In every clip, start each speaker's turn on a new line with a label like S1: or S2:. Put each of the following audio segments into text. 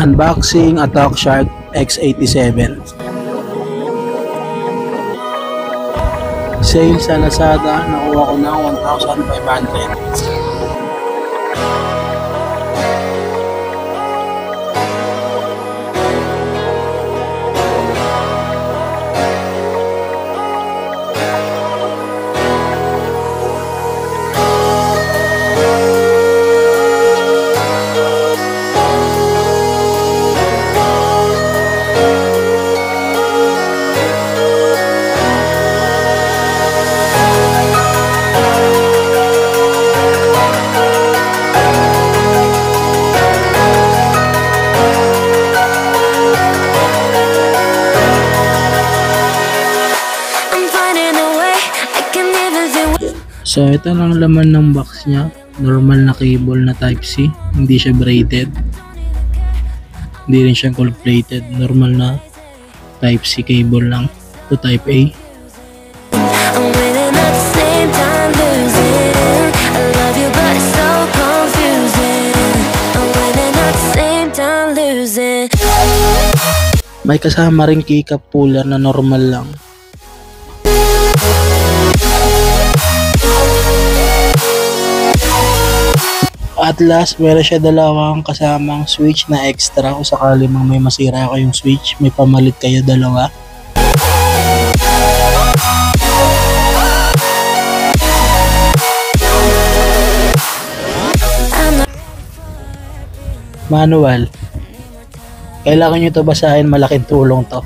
S1: Unboxing Attack Shark X87. Sale sa Lazada, nakuha ko ng 1,500. So ito lang laman ng box niya, normal na cable na Type-C, hindi siya braided, hindi rin siya gold plated, normal na Type-C cable lang to Type A. May kasama ring keycap puller na normal lang. At last, meron siya dalawang kasamang switch na extra kung sakali mang may masira kayong switch, may pamalit kayo dalawa. Manual. Kailangan nyo ito basahin, malaking tulong to.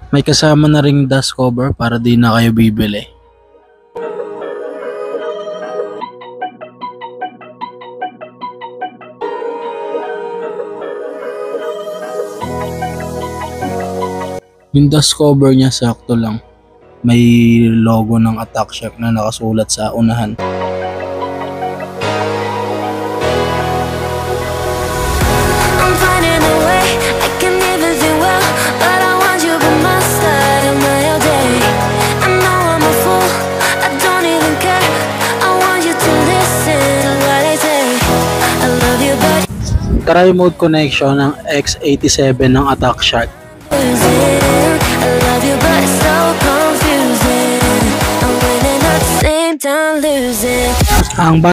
S1: May kasama na ring dust cover para di na kayo bibili. Yung dust cover niya sakto lang. May logo ng Attack Shark na nakasulat sa unahan. Tri-mode connection ng X87 ng Attack Shark. Ang